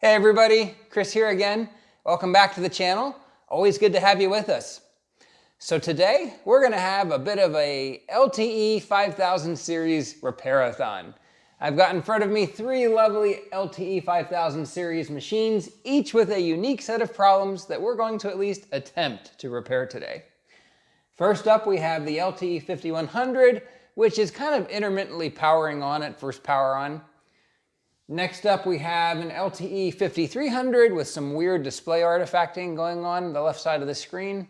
Hey everybody, Chris here again. Welcome back to the channel. Always good to have you with us. So today we're going to have a bit of a LTE 5000 series repair-a-thon. I've got in front of me three lovely LTE 5000 series machines, each with a unique set of problems that we're going to at least attempt to repair today. First up we have the LTE 5100, which is kind of intermittently powering on at first power on. Next up we have an LTE 5300 with some weird display artifacting going on the left side of the screen.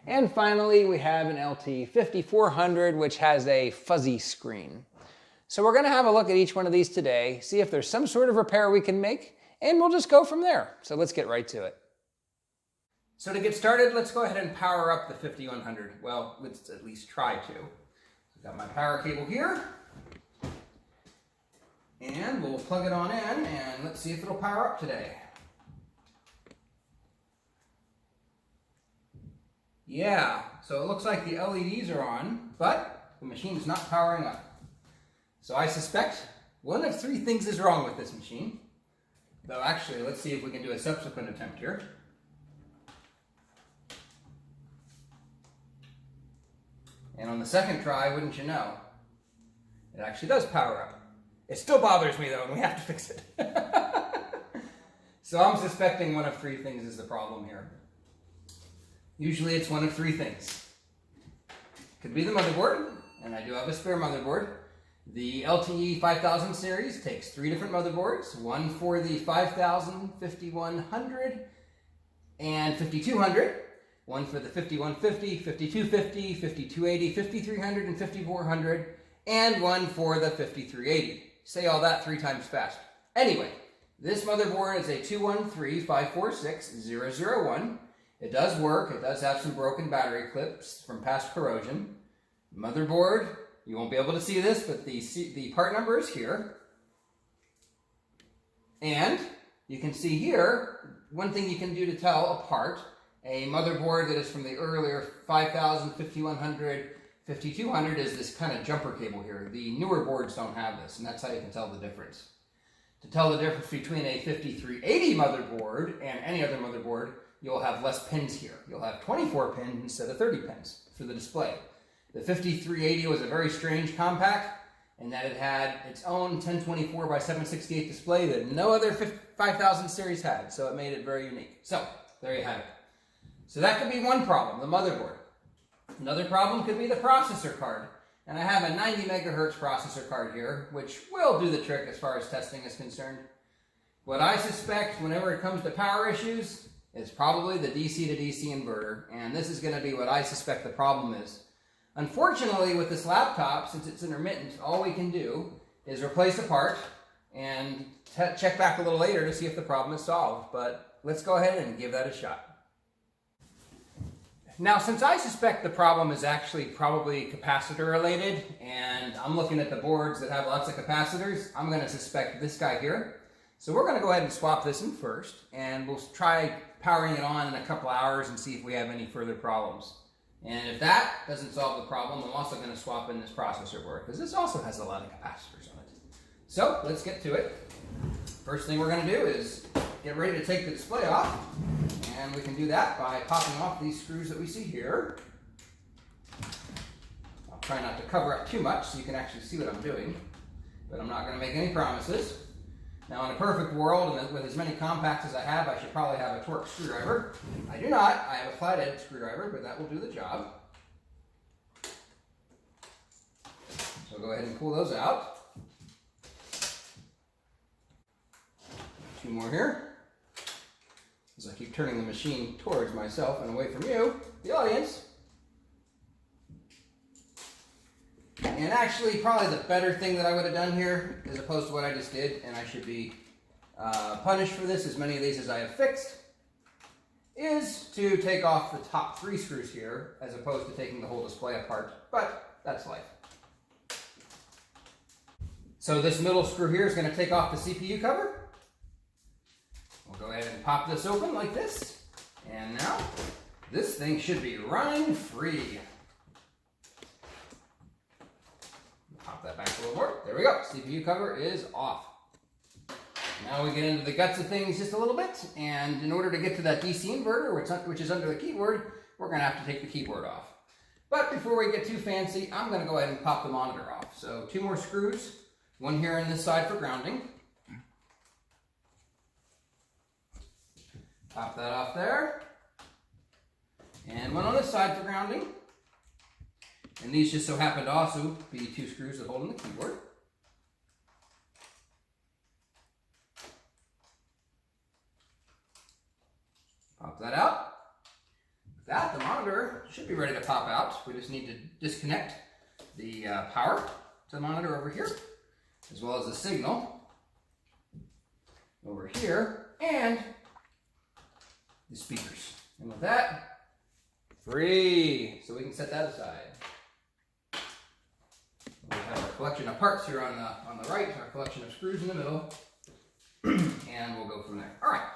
And finally we have an LTE 5400 which has a fuzzy screen. So we're going to have a look at each one of these today, see if there's some sort of repair we can make, and we'll just go from there. So let's get right to it. So to get started, let's go ahead and power up the 5100. Well, let's at least try to. I've got my power cable here. And we'll plug it on in and let's see if it'll power up today. Yeah, so it looks like the LEDs are on, but the machine's not powering up. So I suspect one of three things is wrong with this machine. Though actually, let's see if we can do a subsequent attempt here. And on the second try, wouldn't you know, it actually does power up. It still bothers me though, and we have to fix it. So I'm suspecting one of three things is the problem here. Usually it's one of three things. Could be the motherboard, and I do have a spare motherboard. The LTE 5000 series takes three different motherboards, one for the 5000, 5100, and 5200, one for the 5150, 5250, 5280, 5300, and 5400, and one for the 5380. Say all that three times fast. Anyway, this motherboard is a 213546001. It does work. It does have some broken battery clips from past corrosion. Motherboard, you won't be able to see this, but the part number is here. And you can see here, one thing you can do to tell apart a motherboard that is from the earlier 5000, 5100, 5200 is this kind of jumper cable here. The newer boards don't have this, and that's how you can tell the difference. To tell the difference between a 5380 motherboard and any other motherboard, you'll have less pins here. You'll have 24 pins instead of 30 pins for the display. The 5380 was a very strange Compaq in that it had its own 1024 by 768 display that no other 5000 series had, so it made it very unique. So, there you have it. So that could be one problem, the motherboard. Another problem could be the processor card. And I have a 90 megahertz processor card here, which will do the trick as far as testing is concerned. What I suspect whenever it comes to power issues is probably the DC to DC inverter. And this is going to be what I suspect the problem is. Unfortunately, with this laptop, since it's intermittent, all we can do is replace a part and check back a little later to see if the problem is solved. But let's go ahead and give that a shot. Now, since I suspect the problem is actually probably capacitor related, and I'm looking at the boards that have lots of capacitors, I'm going to suspect this guy here. So we're going to go ahead and swap this in first, and we'll try powering it on in a couple hours and see if we have any further problems. And if that doesn't solve the problem, I'm also going to swap in this processor board, because this also has a lot of capacitors on it. So let's get to it. First thing we're going to do is get ready to take the display off. And we can do that by popping off these screws that we see here. I'll try not to cover up too much so you can actually see what I'm doing, but I'm not going to make any promises. Now, in a perfect world, and with as many Compaqs as I have, I should probably have a Torx screwdriver. I do not. I have a flathead screwdriver, but that will do the job. So go ahead and pull those out. Two more here. As I keep turning the machine towards myself and away from you, the audience. And actually, probably the better thing that I would have done here, as opposed to what I just did, and I should be punished for this, as many of these as I have fixed, is to take off the top three screws here, as opposed to taking the whole display apart, but that's life. So this middle screw here is going to take off the CPU cover. We'll go ahead and pop this open like this. And now, this thing should be running free. Pop that back a little more. There we go. CPU cover is off. Now we get into the guts of things just a little bit, and in order to get to that DC inverter, which is under the keyboard, we're going to have to take the keyboard off. But before we get too fancy, I'm going to go ahead and pop the monitor off. So 2 more screws, one here on this side for grounding. Pop that off there. And one on this side for grounding. And these just so happen to also be 2 screws that hold in the keyboard. Pop that out. With that, the monitor should be ready to pop out. We just need to disconnect the power to the monitor over here, as well as the signal over here, and the speakers. And with that, free. So we can set that aside. We have our collection of parts here on the right, our collection of screws in the middle, and we'll go from there. All right,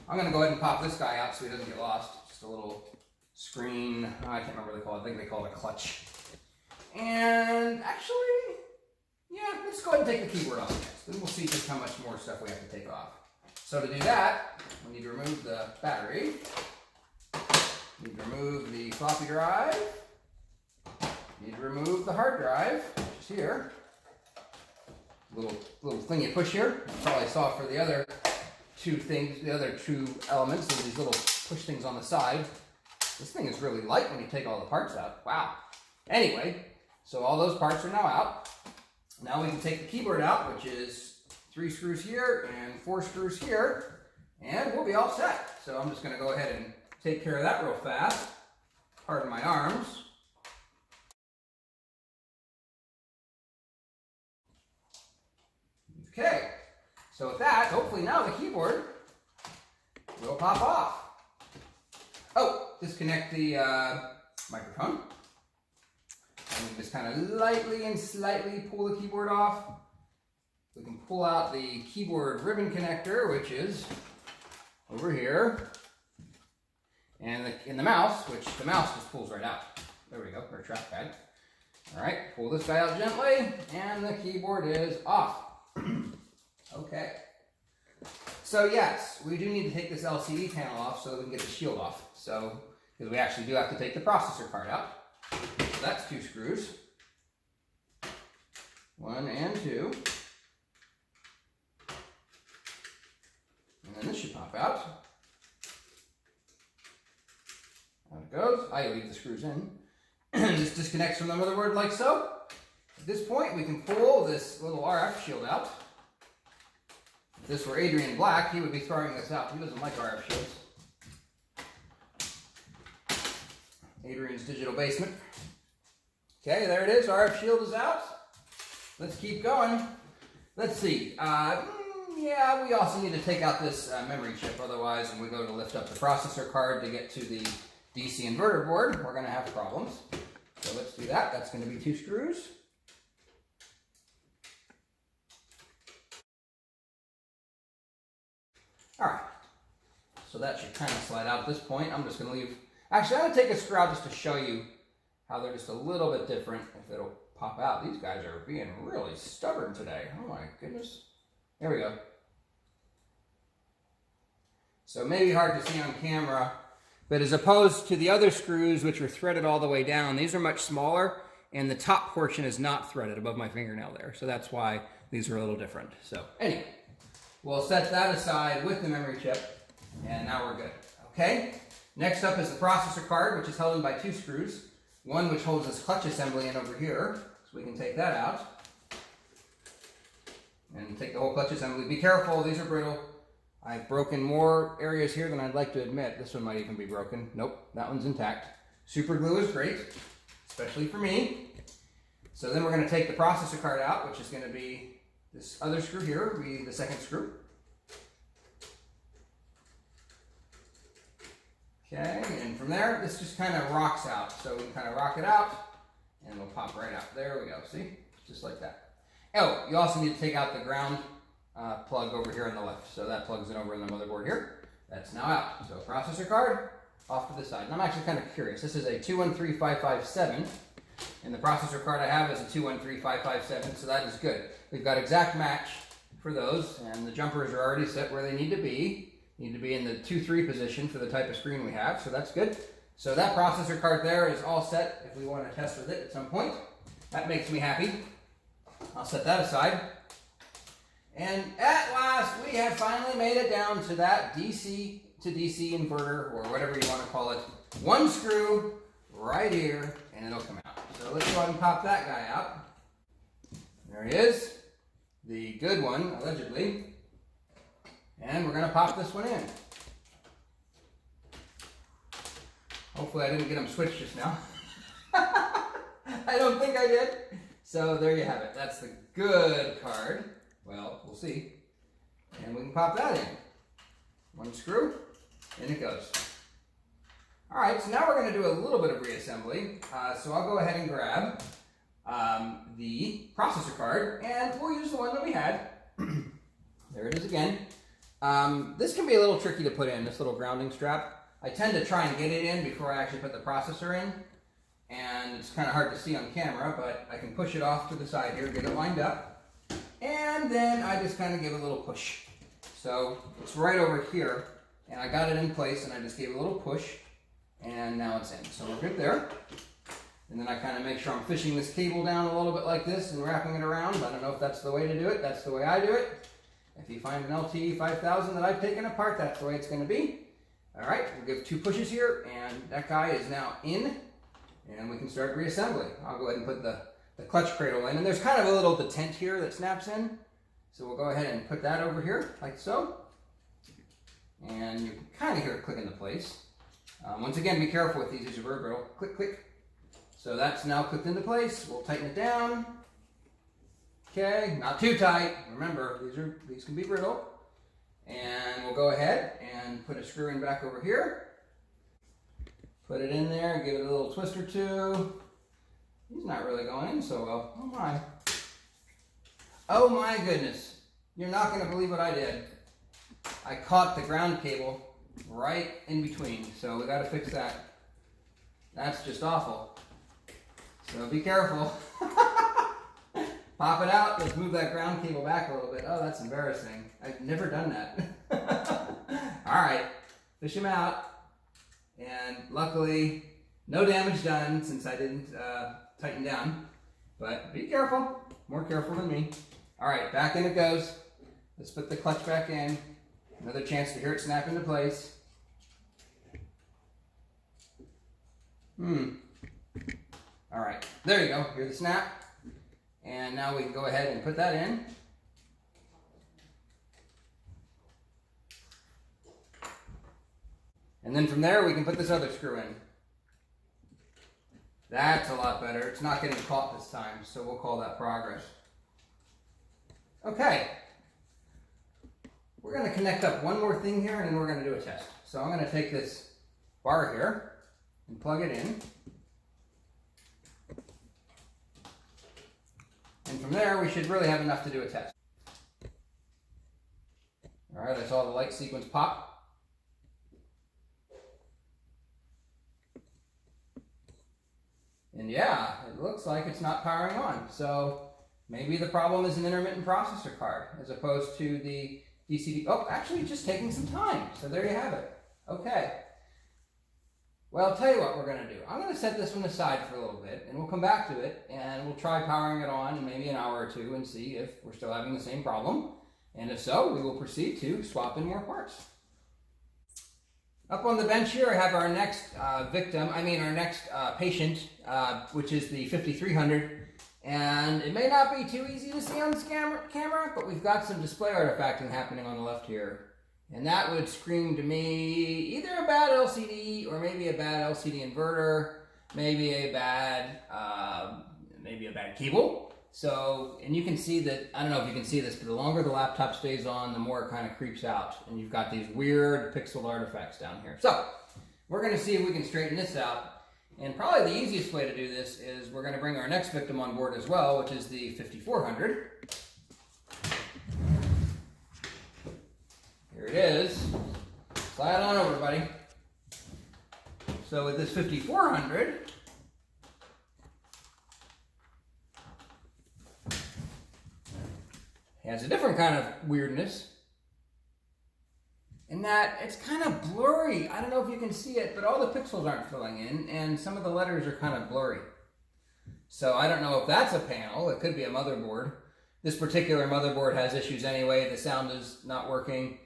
I'm going to go ahead and pop this guy out so he doesn't get lost. Just a little screen. I can't remember what they call it. I think they call it a clutch. And actually, yeah, let's go ahead and take the keyboard off next. Then we'll see just how much more stuff we have to take off. So to do that, we need to remove the battery. We need to remove the floppy drive. We need to remove the hard drive, which is here. Little thing you push here. You probably saw for the other 2 things, the other 2 elements, of these little push things on the side. This thing is really light when you take all the parts out. Wow. Anyway, so all those parts are now out. Now we can take the keyboard out, which is 3 screws here and 4 screws here, and we'll be all set. So I'm just going to go ahead and take care of that real fast. Pardon my arms. Okay, so with that, hopefully now the keyboard will pop off. Oh, disconnect the microphone. And we just kind of lightly and slightly pull the keyboard off. We can pull out the keyboard ribbon connector, which is over here. And the mouse, which the mouse just pulls right out. There we go, our trackpad. All right, pull this guy out gently, and the keyboard is off. Okay. So yes, we do need to take this LCD panel off so that we can get the shield off. So, because we actually do have to take the processor card out. So that's 2 screws. 1 and 2. And then this should pop out. Out it goes. I leave the screws in. This disconnects from the motherboard like so. At this point, we can pull this little RF shield out. If this were Adrian Black, he would be throwing this out. He doesn't like RF shields. Adrian's digital basement. Okay, there it is. RF shield is out. Let's keep going. Let's see. Yeah, we also need to take out this memory chip. Otherwise, when we go to lift up the processor card to get to the DC inverter board, we're going to have problems. So let's do that. That's going to be 2 screws. All right, so that should kind of slide out at this point. I'm just going to leave, actually I'm going to take a screw out just to show you how they're just a little bit different, if it'll pop out. These guys are being really stubborn today. Oh my goodness. There we go. So maybe hard to see on camera, but as opposed to the other screws which are threaded all the way down, these are much smaller, and the top portion is not threaded above my fingernail there. So that's why these are a little different. So anyway. We'll set that aside with the memory chip, and now we're good. Okay? Next up is the processor card, which is held in by 2 screws. One which holds this clutch assembly in over here, so we can take that out. And take the whole clutch assembly. Be careful, these are brittle. I've broken more areas here than I'd like to admit. This one might even be broken. Nope, that one's intact. Super glue is great, especially for me. So then we're going to take the processor card out, which is going to be this other screw here, will be the 2nd screw. Okay, and from there, this just kind of rocks out. So we can kind of rock it out, and it'll pop right out. There we go, see? Just like that. Oh, you also need to take out the ground plug over here on the left. So that plugs in over in the motherboard here. That's now out. So processor card, off to the side. And I'm actually kind of curious. This is a 213557. And the processor card I have is a 213557, so that is good. We've got exact match for those, and the jumpers are already set where they need to be. Need to be in the 2-3 position for the type of screen we have, so that's good. So that processor card there is all set if we want to test with it at some point. That makes me happy. I'll set that aside. And at last, we have finally made it down to that DC to DC inverter, or whatever you want to call it. One screw right here, and it'll come out. So let's go ahead and pop that guy out. There he is, the good one, allegedly. And we're going to pop this one in. Hopefully I didn't get them switched just now. I don't think I did. So there you have it. That's the good card. Well, we'll see. And we can pop that in. One screw, in it goes. All right, so now we're going to do a little bit of reassembly. So I'll go ahead and grab the processor card, and we'll use the one that we had. There it is again. This can be a little tricky to put in, this little grounding strap. I tend to try and get it in before I actually put the processor in, and it's kind of hard to see on camera, but I can push it off to the side here, get it lined up, and then I just kind of give it a little push. So it's right over here, and I got it in place, and I just gave it a little push, and now it's in. So we're good there. And then I kind of make sure I'm fishing this cable down a little bit like this and wrapping it around. I don't know if that's the way to do it. That's the way I do it. If you find an LTE 5000 that I've taken apart, that's the way it's going to be. All right, we'll give 2 pushes here, and that guy is now in, and we can start reassembly. I'll go ahead and put the clutch cradle in, and there's kind of a little detent here that snaps in. So we'll go ahead and put that over here, like so. And you can kind of hear it click into place. Once again, be careful with these. These are very brittle. Click, click. So that's now clicked into place. We'll tighten it down. Okay, not too tight. Remember, these can be brittle. And we'll go ahead and put a screw in back over here. Put it in there, give it a little twist or two. He's not really going in so well. Oh my. Oh my goodness. You're not going to believe what I did. I caught the ground cable right in between, so we got to fix that. That's just awful. So be careful. Pop it out. Let's move that ground cable back a little bit. Oh, that's embarrassing. I've never done that. All right, fish him out. And luckily, no damage done since I didn't tighten down. But be careful. More careful than me. All right, back in it goes. Let's put the clutch back in. Another chance to hear it snap into place. All right, there you go. Hear the snap. And now we can go ahead and put that in. And then from there, we can put this other screw in. That's a lot better. It's not getting caught this time, so we'll call that progress. Okay. We're going to connect up one more thing here, and then we're going to do a test. So I'm going to take this bar here and plug it in. And from there, we should really have enough to do a test. All right, I saw the light sequence pop. And yeah, it looks like it's not powering on. So maybe the problem is an intermittent processor card as opposed to the DCD. Oh, actually it's just taking some time. So there you have it. Okay. Well, I'll tell you what we're going to do. I'm going to set this one aside for a little bit, and we'll come back to it, and we'll try powering it on in maybe an hour or two and see if we're still having the same problem. And if so, we will proceed to swap in more parts. Up on the bench here, I have our next patient, which is the 5300. And it may not be too easy to see on this camera, but we've got some display artifacting happening on the left here. And that would scream to me either a bad LCD or maybe a bad LCD inverter, maybe a bad cable. So, and you can see that, I don't know if you can see this, but the longer the laptop stays on, the more it kind of creeps out. And you've got these weird pixel artifacts down here. So, we're going to see if we can straighten this out. And probably the easiest way to do this is we're going to bring our next victim on board as well, which is the 5400. Here it is. Slide on over, buddy. So with this 5400, has a different kind of weirdness in that it's kind of blurry. I don't know if you can see it, but all the pixels aren't filling in, and some of the letters are kind of blurry. So I don't know if that's a panel. It could be a motherboard. This particular motherboard has issues anyway. The sound is not working.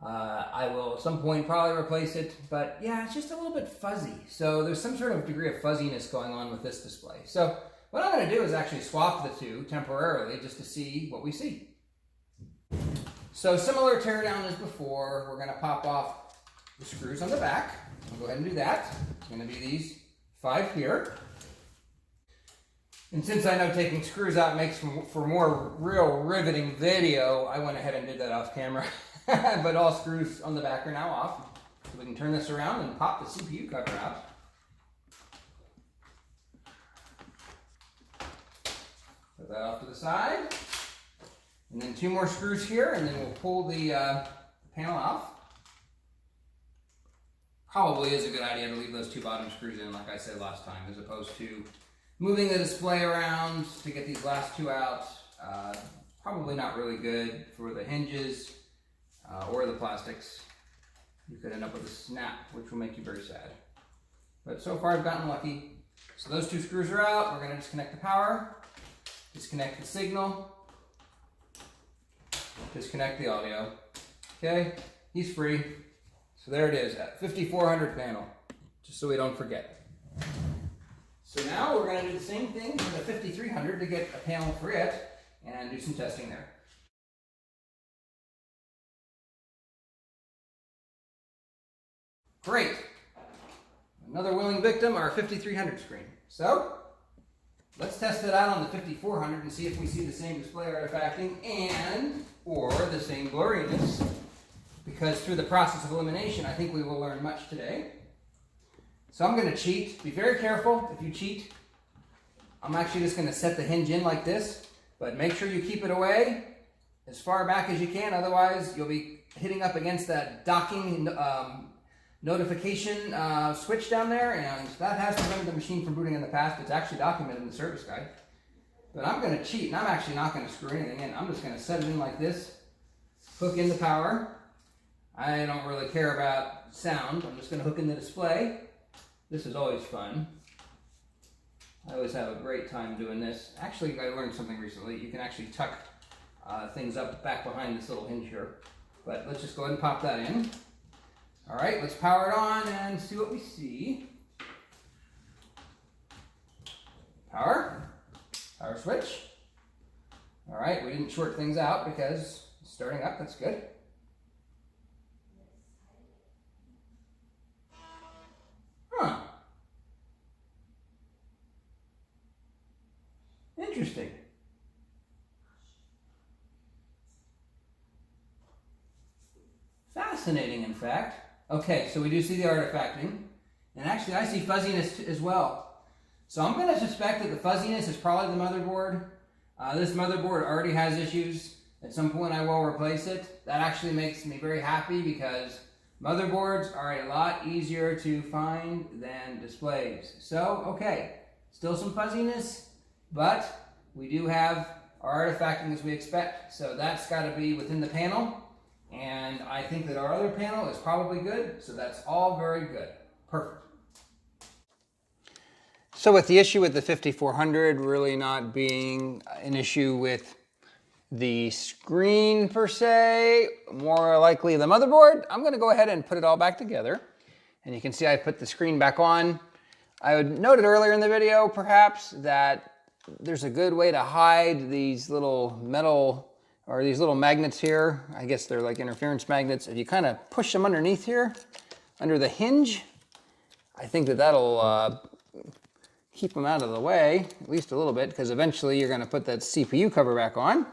I will at some point probably replace it, but yeah, it's just a little bit fuzzy. So there's some sort of degree of fuzziness going on with this display. So what I'm going to do is actually swap the two temporarily just to see what we see. So similar teardown as before, we're going to pop off the screws on the back. I'll go ahead and do that. It's going to be these 5 here. And since I know taking screws out makes for more real riveting video, I went ahead and did that off camera. But all screws on the back are now off. So we can turn this around and pop the CPU cover out. Put that off to the side. And then 2 more screws here, and then we'll pull the panel off. Probably is a good idea to leave those 2 bottom screws in, like I said last time, as opposed to moving the display around to get these last 2 out. Probably not really good for the hinges or the plastics. You could end up with a snap, which will make you very sad. But so far I've gotten lucky. So those 2 screws are out. We're going to disconnect the power, disconnect the signal, disconnect the audio. Okay, he's free. So there it is, at 5400 panel, just so we don't forget. So now we're going to do the same thing for the 5300 to get a panel for it and do some testing there. Great. Another willing victim, our 5300 screen. So let's test it out on the 5400 and see if we see the same display artifacting and or the same blurriness, because through the process of elimination, I think we will learn much today. So I'm going to cheat. Be very careful if you cheat. I'm actually just going to set the hinge in like this, but make sure you keep it away as far back as you can. Otherwise, you'll be hitting up against that docking notification switch down there, and that has prevented the machine from booting in the past. It's actually documented in the service guide. But I'm going to cheat, and I'm actually not going to screw anything in. I'm just going to set it in like this, hook in the power. I don't really care about sound. I'm just going to hook in the display. This is always fun. I always have a great time doing this. Actually, I learned something recently. You can actually tuck things up back behind this little hinge here. But let's just go ahead and pop that in. All right, let's power it on and see what we see. Power switch. All right, we didn't short things out because it's starting up, that's good. Huh. Interesting. Fascinating, in fact. Okay, so we do see the artifacting, and actually I see fuzziness as well. So I'm going to suspect that the fuzziness is probably the motherboard. This motherboard already has issues. At some point I will replace it. That actually makes me very happy because motherboards are a lot easier to find than displays. So, okay, still some fuzziness, but we do have our artifacting as we expect. So that's got to be within the panel. And I think that our other panel is probably good, so that's all very good. Perfect. So with the issue with the 5400 really not being an issue with the screen per se, more likely the motherboard, I'm going to go ahead and put it all back together. And you can see I put the screen back on. I had noted earlier in the video perhaps that there's a good way to hide these little metal or these little magnets here. I guess they're like interference magnets. If you kind of push them underneath here, under the hinge, I think that that'll keep them out of the way, at least a little bit, because eventually you're going to put that CPU cover back on.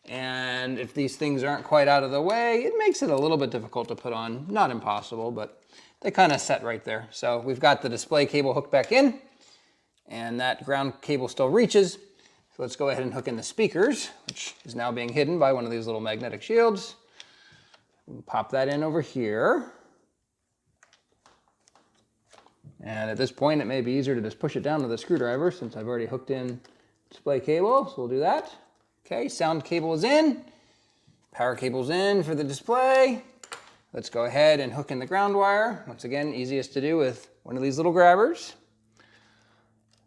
And if these things aren't quite out of the way, it makes it a little bit difficult to put on. Not impossible, but they kind of set right there. So we've got the display cable hooked back in, and that ground cable still reaches. So let's go ahead and hook in the speakers, which is now being hidden by one of these little magnetic shields. We'll pop that in over here. And at this point, it may be easier to just push it down with a screwdriver since I've already hooked in display cable, so we'll do that. Okay, sound cable is in. Power cable's in for the display. Let's go ahead and hook in the ground wire. Once again, easiest to do with one of these little grabbers.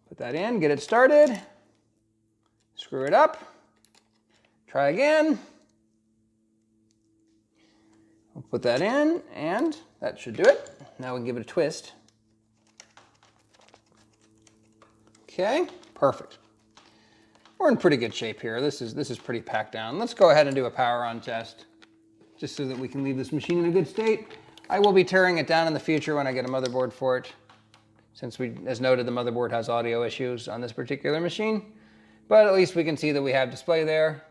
Put that in, get it started. Screw it up. Try again. We'll put that in, and that should do it. Now we can give it a twist. Okay, perfect. We're in pretty good shape here. This is pretty packed down. Let's go ahead and do a power on test, just so that we can leave this machine in a good state. I will be tearing it down in the future when I get a motherboard for it, since as noted, the motherboard has audio issues on this particular machine. But at least we can see that we have display there,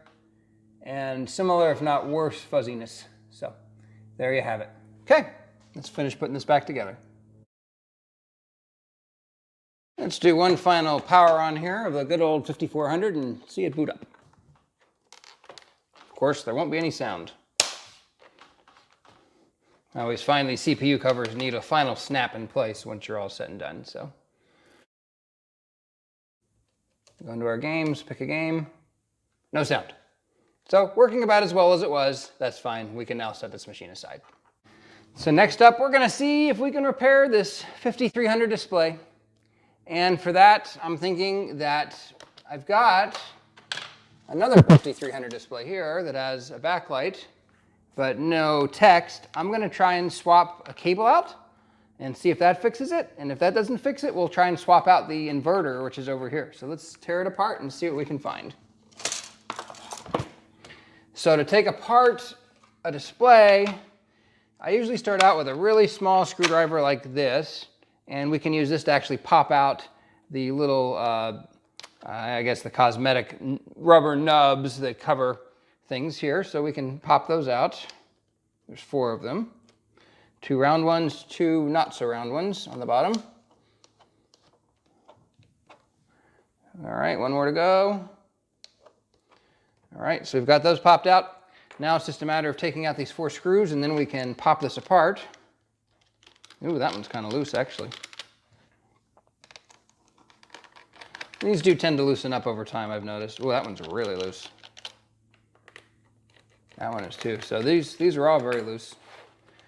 and similar, if not worse, fuzziness. So there you have it. Okay, let's finish putting this back together. Let's do one final power on here of the good old 5400 and see it boot up. Of course, there won't be any sound. I always find these CPU covers need a final snap in place once you're all set and done. So go into our games, pick a game, no sound. So working about as well as it was, that's fine. We can now set this machine aside. So next up, we're gonna see if we can repair this 5300 display. And for that, I'm thinking that I've got another 5300 display here that has a backlight, but no text. I'm gonna try and swap a cable out and see if that fixes it. And if that doesn't fix it, we'll try and swap out the inverter, which is over here. So let's tear it apart and see what we can find. So to take apart a display, I usually start out with a really small screwdriver like this, and we can use this to actually pop out the little, I guess the cosmetic rubber nubs that cover things here. So we can pop those out. There's 4 of them. 2 round ones, 2 not so round ones on the bottom. All right, 1 more to go. All right, so we've got those popped out. Now it's just a matter of taking out these 4 screws, and then we can pop this apart. Ooh, that one's kind of loose, actually. These do tend to loosen up over time, I've noticed. Ooh, that one's really loose. That one is too. So these are all very loose.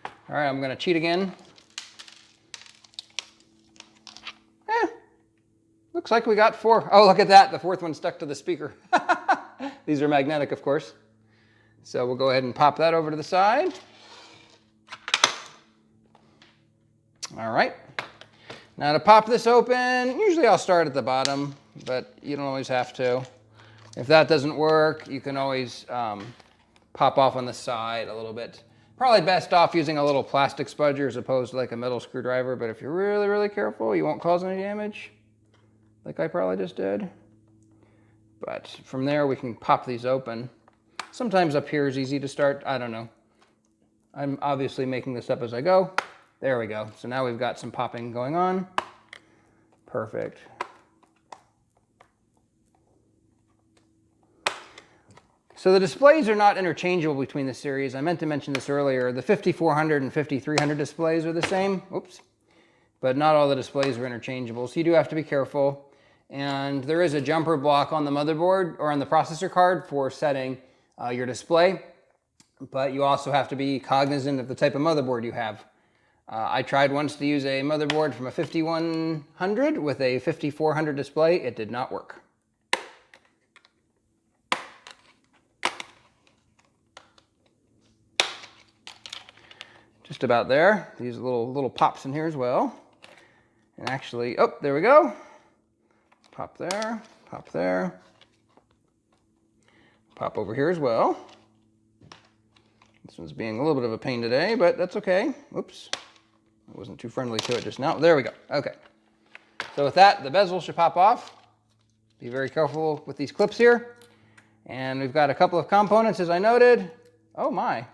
All right, I'm going to cheat again. Looks like we got 4. Oh, look at that. The 4th one stuck to the speaker. These are magnetic, of course. So we'll go ahead and pop that over to the side. All right. Now to pop this open, usually I'll start at the bottom, but you don't always have to. If that doesn't work, you can always pop off on the side a little bit. Probably best off using a little plastic spudger as opposed to like a metal screwdriver, but if you're really, really careful, you won't cause any damage, like I probably just did. But from there, we can pop these open. Sometimes up here is easy to start. I don't know. I'm obviously making this up as I go. There we go. So now we've got some popping going on. Perfect. So the displays are not interchangeable between the series. I meant to mention this earlier. The 5400 and 5300 displays are the same. Oops. But not all the displays are interchangeable. So you do have to be careful. And there is a jumper block on the motherboard or on the processor card for setting your display. But you also have to be cognizant of the type of motherboard you have. I tried once to use a motherboard from a 5100 with a 5400 display. It did not work. Just about there. These little pops in here as well. And actually, oh, there we go. Pop there, pop there. Pop over here as well. This one's being a little bit of a pain today, but that's okay. Oops. I wasn't too friendly to it just now. There we go. Okay. So with that, the bezel should pop off. Be very careful with these clips here. And we've got a couple of components, as I noted. Oh my.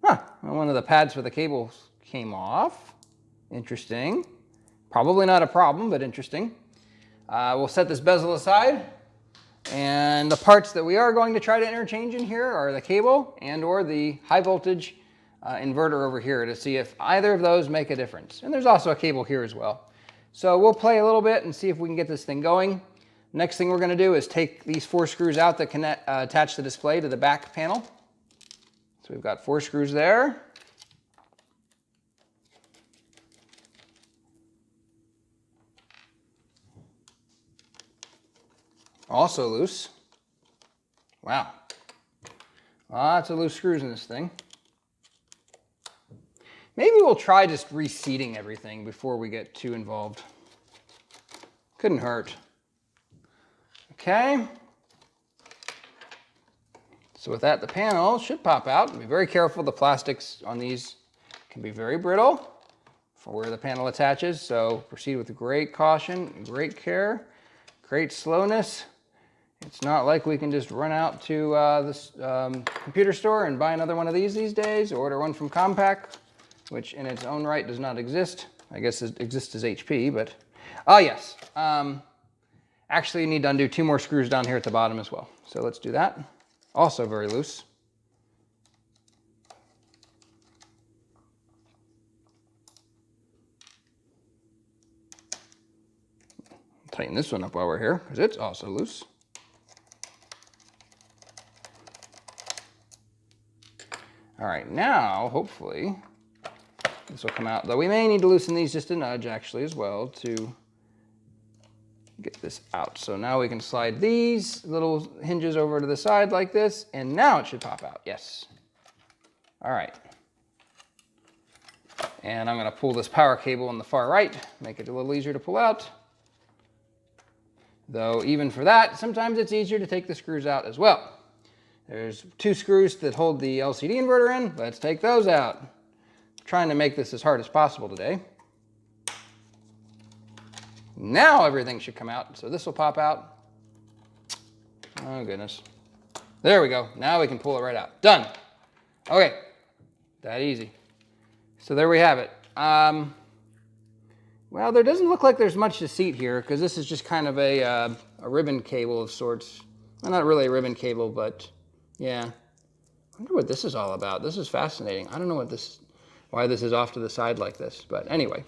Huh. Well, one of the pads for the cables came off. Interesting. Probably not a problem, but interesting. We'll set this bezel aside. And the parts that we are going to try to interchange in here are the cable and or the high voltage inverter over here to see if either of those make a difference. And there's also a cable here as well. So we'll play a little bit and see if we can get this thing going. Next thing we're going to do is take these 4 screws out that connect, attach the display to the back panel. So we've got 4 screws there. Also loose. Wow. Lots of loose screws in this thing. Maybe we'll try just reseating everything before we get too involved. Couldn't hurt. Okay. So with that, the panel should pop out. Be very careful. The plastics on these can be very brittle for where the panel attaches. So proceed with great caution, great care, great slowness. It's not like we can just run out to this computer store and buy another one of these days, or order one from Compaq, which in its own right does not exist. I guess it exists as HP, but... Oh, yes. Actually, you need to undo 2 more screws down here at the bottom as well. So let's do that. Also very loose. Tighten this one up while we're here, because it's also loose. All right, now, hopefully, this will come out. Though we may need to loosen these just a nudge, actually, as well, to get this out. So now we can slide these little hinges over to the side like this, and now it should pop out. Yes. All right. And I'm going to pull this power cable on the far right, make it a little easier to pull out. Though even for that, sometimes it's easier to take the screws out as well. There's 2 screws that hold the LCD inverter in. Let's take those out. I'm trying to make this as hard as possible today. Now everything should come out. So this will pop out. Oh, goodness. There we go. Now we can pull it right out. Done. Okay. That easy. So there we have it. Well, there doesn't look like there's much to seat here, because this is just kind of a ribbon cable of sorts. Well, not really a ribbon cable, but yeah. I wonder what this is all about. This is fascinating. I don't know why this is off to the side like this, but anyway.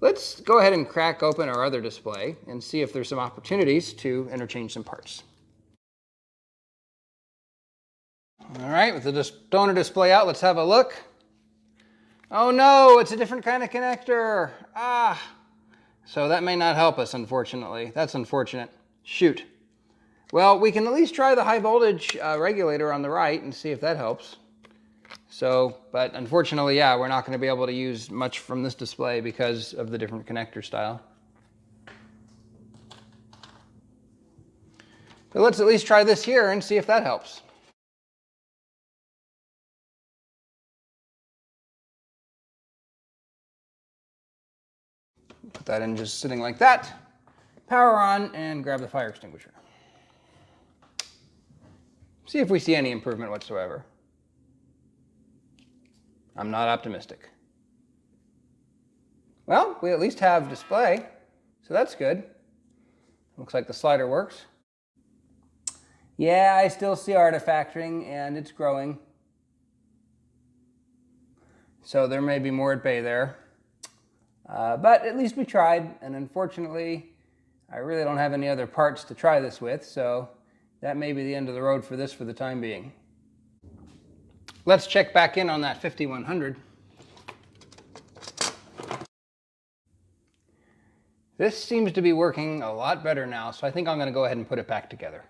Let's go ahead and crack open our other display and see if there's some opportunities to interchange some parts. All right, with the donor display out, let's have a look. Oh no, it's a different kind of connector. Ah, so that may not help us, unfortunately. That's unfortunate. Shoot. Well, we can at least try the high voltage regulator on the right and see if that helps. So, but unfortunately, yeah, we're not going to be able to use much from this display because of the different connector style. But let's at least try this here and see if that helps. Put that in just sitting like that. Power on and grab the fire extinguisher. See if we see any improvement whatsoever. I'm not optimistic. Well, we at least have display, so that's good. Looks like the slider works. Yeah, I still see artifacting, and it's growing. So there may be more at bay there. But at least we tried, and unfortunately, I really don't have any other parts to try this with, so that may be the end of the road for this for the time being. Let's check back in on that 5100. This seems to be working a lot better now, so I think I'm going to go ahead and put it back together.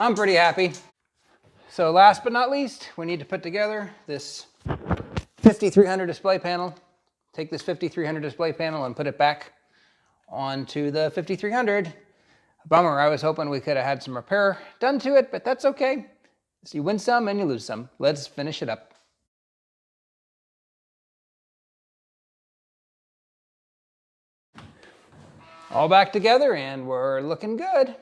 I'm pretty happy. So last but not least, we need to put together this 5300 display panel. Take this 5300 display panel and put it back onto the 5300. Bummer, I was hoping we could have had some repair done to it, but that's okay. So you win some and you lose some. Let's finish it up. All back together and we're looking good.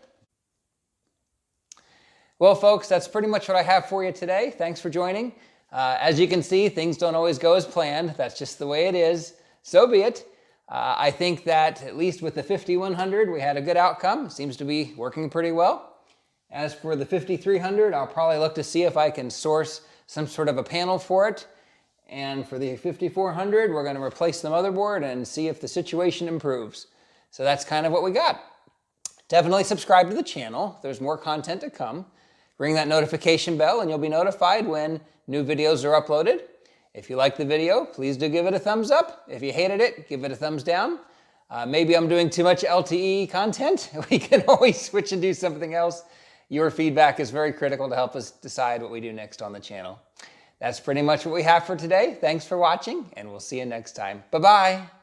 Well, folks, that's pretty much what I have for you today. Thanks for joining. As you can see, things don't always go as planned. That's just the way it is. So be it. I think that at least with the 5100, we had a good outcome. It seems to be working pretty well. As for the 5300, I'll probably look to see if I can source some sort of a panel for it. And for the 5400, we're going to replace the motherboard and see if the situation improves. So that's kind of what we got. Definitely subscribe to the channel. There's more content to come. Ring that notification bell and you'll be notified when new videos are uploaded. If you liked the video, please do give it a thumbs up. If you hated it, give it a thumbs down. Maybe I'm doing too much LTE content. We can always switch and do something else. Your feedback is very critical to help us decide what we do next on the channel. That's pretty much what we have for today. Thanks for watching, and we'll see you next time. Bye-bye.